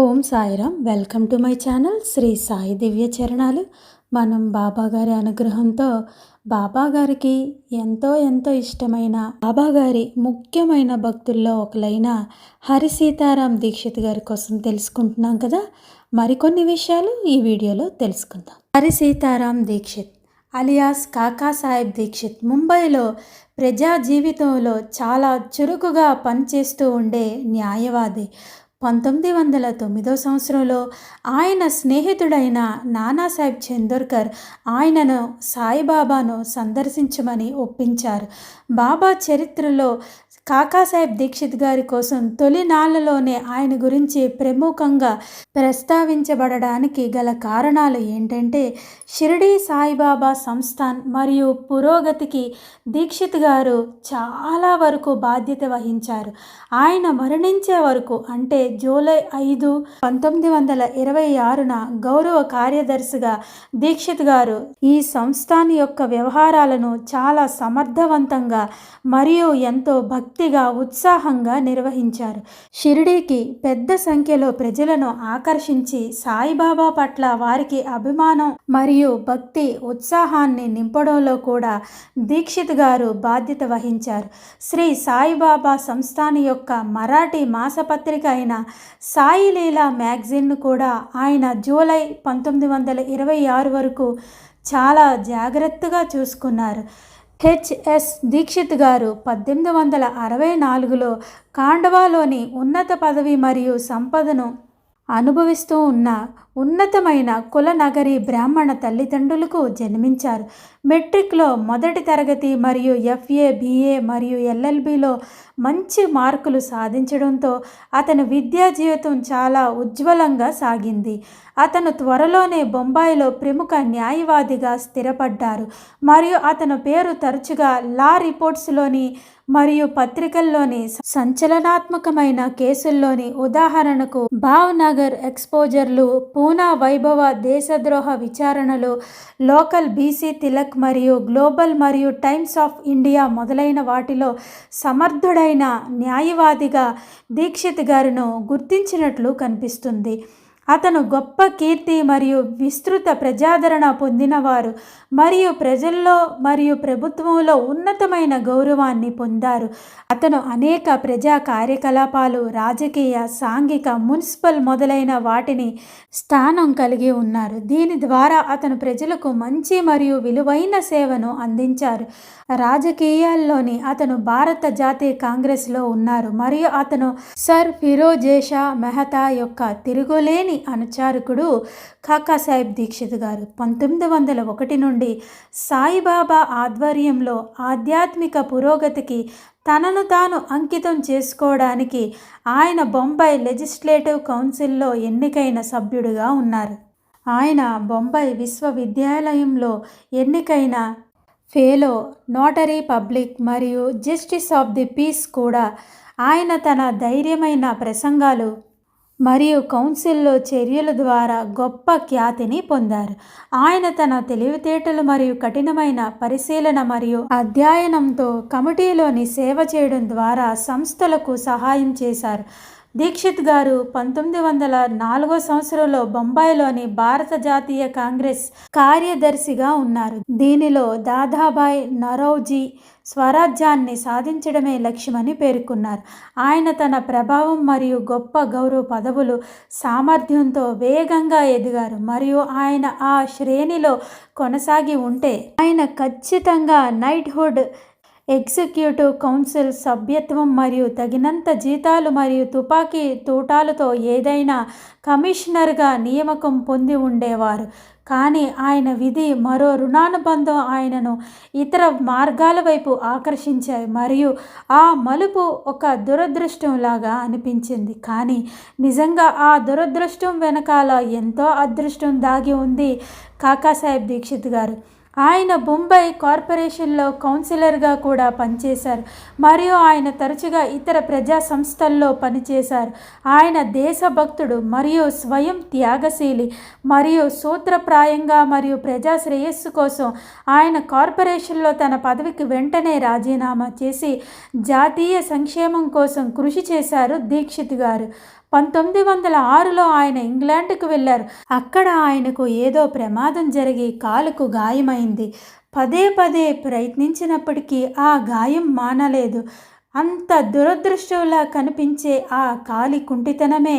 Om Sairam. Welcome to my channel Shri Sai Divya చరణాలు. మనం బాబాగారి అనుగ్రహంతో బాబాగారికి ఎంతో ఎంతో ఇష్టమైన బాబాగారి ముఖ్యమైన భక్తుల్లో ఒకలైన హరి సీతారాం దీక్షిత్ గారి కోసం తెలుసుకుంటున్నాం కదా. మరికొన్ని విషయాలు ఈ వీడియోలో తెలుసుకుందాం. హరి సీతారాం దీక్షిత్ అలియాస్ కాకా సాహెబ్ దీక్షిత్ ముంబైలో ప్రజా జీవితంలో చాలా చురుకుగా పనిచేస్తూ ఉండే న్యాయవాది. 1909 సంవత్సరంలో ఆయన స్నేహితుడైన నానాసాహెబ్ చందోర్కర్ ఆయనను సాయిబాబాను సందర్శించమని ఒప్పించారు. బాబా చరిత్రలో కాకాసాహెబ్ దీక్షిత్ గారి కోసం తొలినాళ్లలోనే ఆయన గురించి ప్రముఖంగా ప్రస్తావించబడడానికి గల కారణాలు ఏంటంటే, షిరిడీ సాయిబాబా సంస్థాన్ మరియు పురోగతికి దీక్షిత్ గారు చాలా వరకు బాధ్యత వహించారు. ఆయన మరణించే వరకు అంటే జూలై 5, 1926న గౌరవ కార్యదర్శిగా దీక్షిత్ గారు ఈ సంస్థాన్ యొక్క వ్యవహారాలను చాలా సమర్థవంతంగా మరియు ఎంతో భక్తిగా ఉత్సాహంగా నిర్వహించారు. షిరిడీకి పెద్ద సంఖ్యలో ప్రజలను ఆకర్షించి సాయిబాబా పట్ల వారికి అభిమానం మరియు భక్తి ఉత్సాహాన్ని నింపడంలో కూడా దీక్షిత్ గారు బాధ్యత వహించారు. శ్రీ సాయిబాబా సంస్థాన్ యొక్క మరాఠీ మాసపత్రిక అయిన సాయి లీలా మ్యాగజైన్ను కూడా ఆయన జూలై 1926 వరకు చాలా జాగ్రత్తగా చూసుకున్నారు. హెచ్ఎస్ దీక్షిత్ గారు 1864లో ఖాండవాలోని ఉన్నత పదవి మరియు సంపదను అనుభవిస్తూ ఉన్న ఉన్నతమైన కుల నగరి బ్రాహ్మణ తల్లిదండ్రులకు జన్మించారు. మెట్రిక్లో మొదటి తరగతి మరియు FA, BA మరియు LLBలో మంచి మార్కులు సాధించడంతో అతని విద్యా జీవితం చాలా ఉజ్వలంగా సాగింది. అతను త్వరలోనే బొంబాయిలో ప్రముఖ న్యాయవాదిగా స్థిరపడ్డారు మరియు అతని పేరు తరచుగా లా రిపోర్ట్స్లోని మరియు పత్రికల్లోని సంచలనాత్మకమైన కేసుల్లోని ఉదాహరణకు భావ్నగర్ ఎక్స్పోజర్లు, పూనా వైభవ దేశద్రోహ విచారణలు, లోకల్ BC తిలక్ మరియు గ్లోబల్ మరియు టైమ్స్ ఆఫ్ ఇండియా మొదలైన వాటిలో సమర్థుడైన న్యాయవాదిగా దీక్షిత్ గారిను గుర్తించినట్లు కనిపిస్తుంది. అతను గొప్ప కీర్తి మరియు విస్తృత ప్రజాదరణ పొందినవారు మరియు ప్రజల్లో మరియు ప్రభుత్వంలో ఉన్నతమైన గౌరవాన్ని పొందారు. అతను అనేక ప్రజా కార్యకలాపాలు, రాజకీయ, సాంఘిక, మున్సిపల్ మొదలైన వాటిని స్థానం కలిగి ఉన్నారు. దీని ద్వారా అతను ప్రజలకు మంచి మరియు విలువైన సేవను అందించారు. రాజకీయాల్లోని అతను భారత జాతీయ కాంగ్రెస్లో ఉన్నారు మరియు అతను సర్ ఫిరోజేషా మెహతా యొక్క తిరుగులేని అనుచరుడు. కాకాసాహెబ్ దీక్షిత్ గారు 1901 నుండి సాయిబాబా ఆధ్వర్యంలో ఆధ్యాత్మిక పురోగతికి తనను తాను అంకితం చేసుకోవడానికి ఆయన బొంబాయి లెజిస్లేటివ్ కౌన్సిల్లో ఎన్నికైన సభ్యుడిగా ఉన్నారు. ఆయన బొంబాయి విశ్వవిద్యాలయంలో ఎన్నికైన ఫెలో, నోటరీ పబ్లిక్ మరియు జస్టిస్ ఆఫ్ ది పీస్ కూడా. ఆయన తన ధైర్యమైన ప్రసంగాలు మరియు కౌన్సిల్లో చర్యల ద్వారా గొప్ప ఖ్యాతిని పొందారు. ఆయన తన తెలివితేటలు మరియు కఠినమైన పరిశీలన మరియు అధ్యయనంతో కమిటీలోని సేవ చేయడం ద్వారా సంస్థలకు సహాయం చేశారు. దీక్షిత్ గారు 1904 సంవత్సరంలో బొంబాయిలోని భారత జాతీయ కాంగ్రెస్ కార్యదర్శిగా ఉన్నారు. దీనిలో దాదాభాయ్ నౌరోజీ స్వరాజ్యాన్ని సాధించడమే లక్ష్యమని పేర్కొన్నారు. ఆయన తన ప్రభావం మరియు గొప్ప గౌరవ పదవులు సామర్థ్యంతో వేగంగా ఎదిగారు మరియు ఆయన ఆ శ్రేణిలో కొనసాగి ఉంటే ఆయన ఖచ్చితంగా నైట్హుడ్, ఎగ్జిక్యూటివ్ కౌన్సిల్ సభ్యత్వం మరియు తగినంత జీతాలు మరియు తుపాకీ తూటాలతో ఏదైనా కమిషనర్గా నియామకం పొంది ఉండేవారు. కానీ ఆయన విధి మరో రుణానుబంధం ఆయనను ఇతర మార్గాల వైపు ఆకర్షించాయి మరియు ఆ మలుపు ఒక దురదృష్టంలాగా అనిపించింది. కానీ నిజంగా ఆ దురదృష్టం వెనకాల ఎంతో అదృష్టం దాగి ఉంది. కాకాసాహెబ్ దీక్షిత్ గారు ఆయన బొంబాయి కార్పొరేషన్లో కౌన్సిలర్గా కూడా పనిచేశారు మరియు ఆయన తరచుగా ఇతర ప్రజా సంస్థల్లో పనిచేశారు. ఆయన దేశభక్తుడు మరియు స్వయం త్యాగశీలి మరియు సూత్రప్రాయంగా మరియు ప్రజా శ్రేయస్సు కోసం ఆయన కార్పొరేషన్లో తన పదవికి వెంటనే రాజీనామా చేసి జాతీయ సంక్షేమం కోసం కృషి చేశారు. దీక్షిత్ గారు 1906లో ఆయన ఇంగ్లాండ్కు వెళ్ళారు. అక్కడ ఆయనకు ఏదో ప్రమాదం జరిగి కాలుకు గాయమైంది. పదే పదే ప్రయత్నించినప్పటికీ ఆ గాయం మానలేదు. అంత దురదృష్టంలా కనిపించే ఆ కాలి కుంటితనమే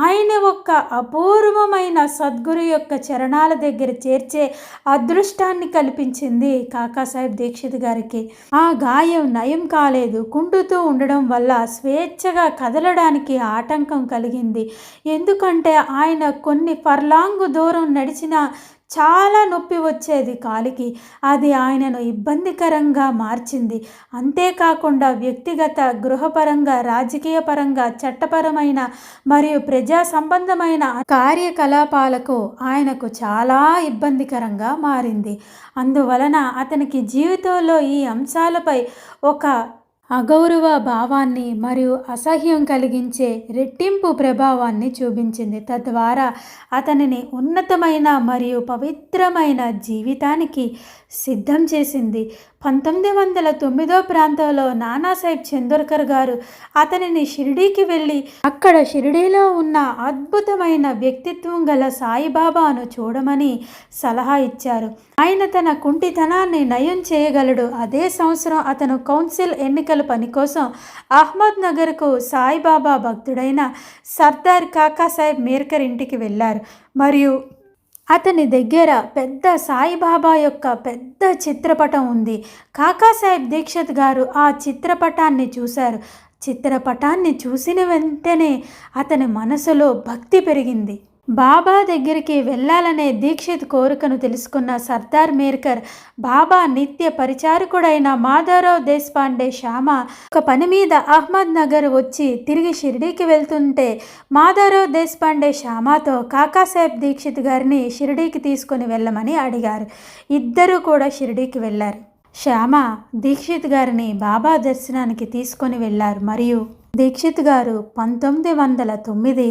ఆయన ఒక్క అపూర్వమైన సద్గురు యొక్క చరణాల దగ్గర చేర్చే అదృష్టాన్ని కల్పించింది కాకాసాహెబ్ దీక్షిత్ గారికి. ఆ గాయం నయం కాలేదు. కుంటుతూ ఉండడం వల్ల స్వేచ్ఛగా కదలడానికి ఆటంకం కలిగింది. ఎందుకంటే ఆయన కొన్ని ఫర్లాంగు దూరం నడిచిన చాలా నొప్పి వచ్చేది కాలికి. అది ఆయనను ఇబ్బందికరంగా మార్చింది. అంతేకాకుండా వ్యక్తిగత, గృహపరంగా, రాజకీయ పరంగా, చట్టపరమైన మరియు ప్రజా సంబంధమైన కార్యకలాపాలకు ఆయనకు చాలా ఇబ్బందికరంగా మారింది. అందువలన అతనికి జీవితంలో ఈ అంశాలపై ఒక అగౌరవ భావాన్ని మరియు అసహ్యం కలిగించే రెట్టింపు ప్రభావాన్ని చూపించింది. తద్వారా అతనిని ఉన్నతమైన మరియు పవిత్రమైన జీవితానికి సిద్ధం చేసింది. 1909 ప్రాంతంలో నానాసాహెబ్ చందోర్కర్ గారు అతనిని షిరిడీకి వెళ్ళి అక్కడ షిరిడీలో ఉన్న అద్భుతమైన వ్యక్తిత్వం గల సాయిబాబాను చూడమని సలహా ఇచ్చారు. ఆయన తన కుంటితనాన్ని నయం చేయగలడు. అదే సంవత్సరం అతను కౌన్సిల్ ఎన్నికల పని కోసం అహ్మద్ నగర్కు సాయిబాబా భక్తుడైన సర్దార్ కాకాసాహెబ్ మీర్కర్ ఇంటికి వెళ్ళారు. మరియు అతని దగ్గర పెద్ద సాయిబాబా యొక్క పెద్ద చిత్రపటం ఉంది. కాకాసాహెబ్ దీక్షిత్ గారు ఆ చిత్రపటాన్ని చూశారు. చిత్రపటాన్ని చూసిన వెంటనే అతని మనసులో భక్తి పెరిగింది. బాబా దగ్గరికి వెళ్ళాలనే దీక్షిత్ కోరికను తెలుసుకున్న సర్దార్ మీర్కర్ బాబా నిత్య పరిచారకుడైన మాధవరావు దేశపాండే శ్యామ ఒక పని మీద అహ్మద్ నగర్ వచ్చి తిరిగి షిరిడీకి వెళ్తుంటే మాధవరావు దేశపాండే శ్యామతో కాకాసాహెబ్ దీక్షిత్ గారిని షిరిడీకి తీసుకొని వెళ్ళమని అడిగారు. ఇద్దరూ కూడా షిరిడీకి వెళ్ళారు. శ్యామ దీక్షిత్ గారిని బాబా దర్శనానికి తీసుకొని వెళ్ళారు. మరియు దీక్షిత్ గారు 1909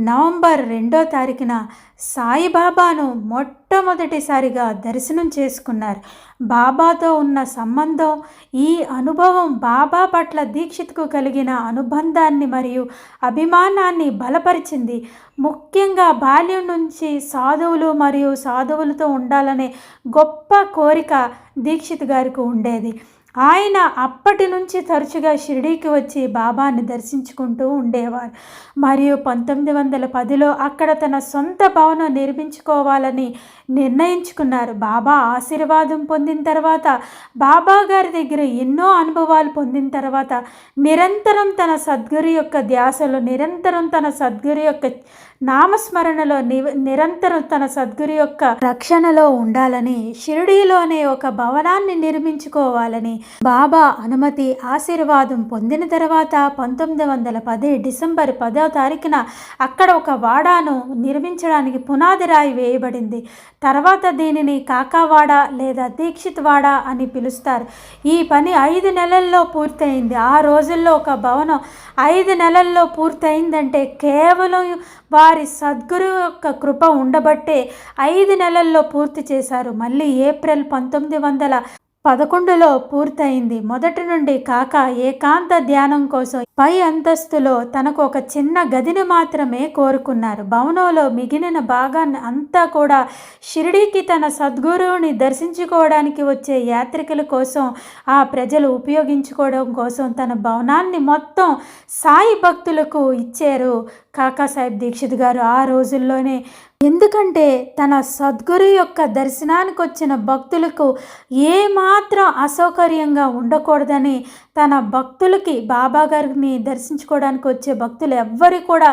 నవంబర్ 2వ తారీఖున సాయిబాబాను మొట్టమొదటిసారిగా దర్శనం చేసుకున్నారు. బాబాతో ఉన్న సంబంధం, ఈ అనుభవం బాబా పట్ల దీక్షిత్కు కలిగిన అనుబంధాన్ని మరియు అభిమానాన్ని బలపరిచింది. ముఖ్యంగా బాల్యం నుంచి సాధువులు మరియు సాధువులతో ఉండాలనే గొప్ప కోరిక దీక్షిత్ గారికి ఉండేది. ఆయన అప్పటి నుంచి తరచుగా షిరిడీకి వచ్చి బాబాని దర్శించుకుంటూ ఉండేవారు. మరియు 1910లో అక్కడ తన సొంత భవనం నిర్మించుకోవాలని నిర్ణయించుకున్నారు. బాబా ఆశీర్వాదం పొందిన తర్వాత, బాబా గారి దగ్గర ఎన్నో అనుభవాలు పొందిన తర్వాత నిరంతరం తన సద్గురు యొక్క ధ్యాసలో, నిరంతరం తన సద్గురు యొక్క నామస్మరణలో, నిరంతరం తన సద్గురు యొక్క రక్షణలో ఉండాలని, షిరిడీలోనే ఒక భవనాన్ని నిర్మించుకోవాలని బాబా అనుమతి, ఆశీర్వాదం పొందిన తర్వాత 1910 డిసెంబర్ 10వ తారీఖున అక్కడ ఒక వాడాను నిర్మించడానికి పునాది రాయి వేయబడింది. తర్వాత దీనిని కాకావాడ లేదా దీక్షిత్ వాడ అని పిలుస్తారు. ఈ పని 5 నెలల్లో పూర్తయింది. ఆ రోజుల్లో ఒక భవనం 5 నెలల్లో పూర్తయిందంటే కేవలం వారి సద్గురు యొక్క కృప ఉండబట్టే 5 నెలల్లో పూర్తి చేశారు. మళ్ళీ ఏప్రిల్ 1911లో పూర్తయింది. మొదటి నుండి కాకా ఏకాంత ధ్యానం కోసం పై అంతస్తులో తనకు ఒక చిన్న గదిని మాత్రమే కోరుకున్నారు. భవనంలో మిగిలిన భాగాన్ని అంతా కూడా షిరిడీకి తన సద్గురువుని దర్శించుకోవడానికి వచ్చే యాత్రికుల కోసం, ఆ ప్రజలు ఉపయోగించుకోవడం కోసం తన భవనాన్ని మొత్తం సాయి భక్తులకు ఇచ్చారు కాకాసాహెబ్ దీక్షిత్ గారు ఆ రోజుల్లోనే. ఎందుకంటే తన సద్గురు యొక్క దర్శనానికి వచ్చిన భక్తులకు ఏమాత్రం అసౌకర్యంగా ఉండకూడదని, తన భక్తులకి, బాబా గారిని దర్శించుకోవడానికి వచ్చే భక్తులు ఎవ్వరు కూడా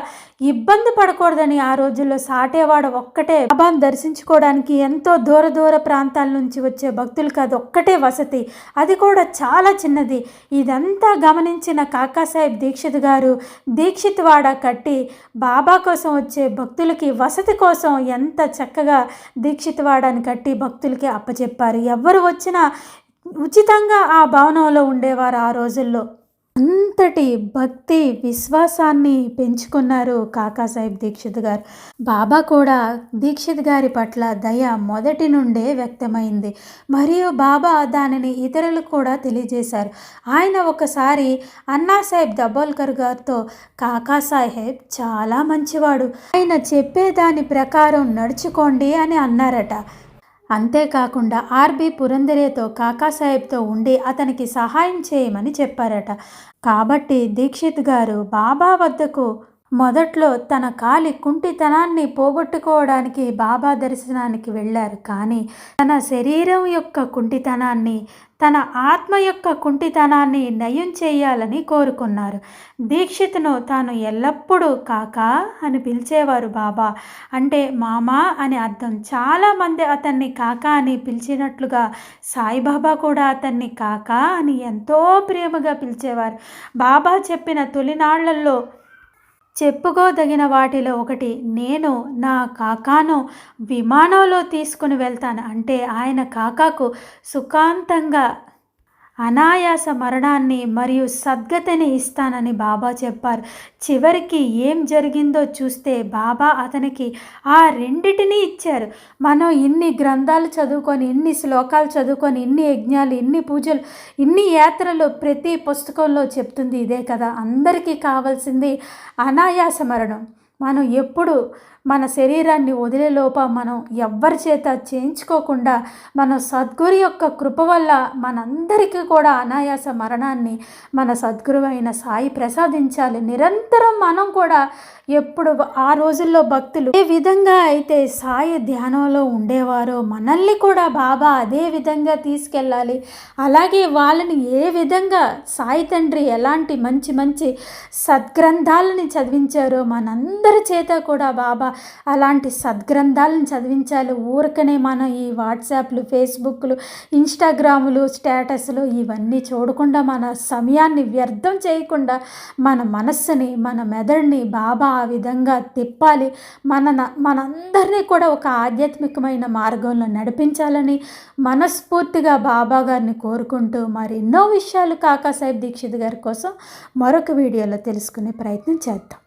ఇబ్బంది పడకూడదని ఆ రోజుల్లో సాటేవాడ ఒక్కటే బాబాను దర్శించుకోవడానికి ఎంతో దూర ప్రాంతాల నుంచి వచ్చే భక్తులకి అది ఒక్కటే వసతి, అది కూడా చాలా చిన్నది. ఇదంతా గమనించిన కాకాసాహెబ్ దీక్షిత్ గారు దీక్షిత్ వాడ కట్టి బాబా కోసం వచ్చే భక్తులకి వసతి కోసం ఎంత చక్కగా దీక్షిత్ వాడని కట్టి భక్తులకి అప్పచెప్పారు. ఎవరు వచ్చినా ఉచితంగా ఆ భవనంలో ఉండేవారు ఆ రోజుల్లో. అంతటి భక్తి విశ్వాసాన్ని పెంచుకున్నారు కాకాసాహెబ్ దీక్షిత్ గారు. బాబా కూడా దీక్షిత్ గారి పట్ల దయ మొదటి నుండే వ్యక్తమైంది మరియు బాబా దానిని ఇతరులకు కూడా తెలియజేశారు. ఆయన ఒకసారి అన్నాసాహెబ్ దబోల్కర్ గారితో కాకాసాహెబ్ చాలా మంచివాడు, ఆయన చెప్పేదాని ప్రకారం నడుచుకోండి అని అన్నారట. అంతేకాకుండా ఆర్బి పురందరేతో కాకాసాహెబ్తో ఉండి అతనికి సహాయం చేయమని చెప్పారట. కాబట్టి దీక్షిత్ గారు బాబా వద్దకు మొదట్లో తన కాలి కుంటితనాన్ని పోగొట్టుకోవడానికి బాబా దర్శనానికి వెళ్ళారు. కానీ తన శరీరం యొక్క కుంటితనాన్ని, తన ఆత్మ యొక్క కుంటితనాన్ని నయం చేయాలని కోరుకున్నారు. దీక్షిత్ను తాను ఎల్లప్పుడూ కాకా అని పిలిచేవారు. బాబా అంటే మామా అని అర్థం. చాలామంది అతన్ని కాకా అని పిలిచినట్లుగా సాయిబాబా కూడా అతన్ని కాకా అని ఎంతో ప్రేమగా పిలిచేవారు. బాబా చెప్పిన తొలినాళ్లలో చెప్పుకోదగిన వాటిలో ఒకటి, నేను నా కాకాను విమానంలో తీసుకుని వెళ్తాను. అంటే ఆయన కాకాకు సుఖాంతంగా అనాయాస మరణాన్ని మరియు సద్గతిని ఇస్తానని బాబా చెప్పారు. చివరికి ఏం జరిగిందో చూస్తే బాబా అతనికి ఆ రెండిటినీ ఇచ్చారు. మనం ఇన్ని గ్రంథాలు చదువుకొని, ఇన్ని శ్లోకాలు చదువుకొని, ఇన్ని యజ్ఞాలు, ఇన్ని పూజలు, ఇన్ని యాత్రలు ప్రతి పుస్తకంలో చెప్తుంది ఇదే కదా. అందరికీ కావాల్సింది అనాయాస మరణం. మనం ఎప్పుడు మన శరీరాన్ని వదిలేలోప మనం ఎవ్వరి చేత చేయించుకోకుండా మన సద్గురు యొక్క కృప వల్ల మనందరికీ కూడా అనాయాస మరణాన్ని మన సద్గురు అయిన సాయి ప్రసాదించాలి. నిరంతరం మనం కూడా ఎప్పుడు ఆ రోజుల్లో భక్తులు ఏ విధంగా అయితే సాయి ధ్యానంలో ఉండేవారో మనల్ని కూడా బాబా అదే విధంగా తీసుకెళ్ళాలి. అలాగే వాళ్ళని ఏ విధంగా సాయి తండ్రి ఎలాంటి మంచి మంచి సద్గ్రంథాలని చదివించారో మనందరి చేత కూడా బాబా అలాంటి సద్గ్రంథాలను చదివించాలి. ఊరికనే మనం ఈ వాట్సాప్లు, ఫేస్బుక్లు, ఇన్స్టాగ్రాములు, స్టేటస్లు ఇవన్నీ చూడకుండా మన సమయాన్ని వ్యర్థం చేయకుండా మన మనస్సుని, మన మెదడుని బాబా ఆ విధంగా తిప్పాలి. మనందరినీ కూడా ఒక ఆధ్యాత్మికమైన మార్గంలో నడిపించాలని మనస్ఫూర్తిగా బాబా గారిని కోరుకుంటూ మరెన్నో విషయాలు కాకాసాహెబ్ దీక్షిత్ గారి కోసం మరొక వీడియోలో తెలుసుకునే ప్రయత్నం చేద్దాం.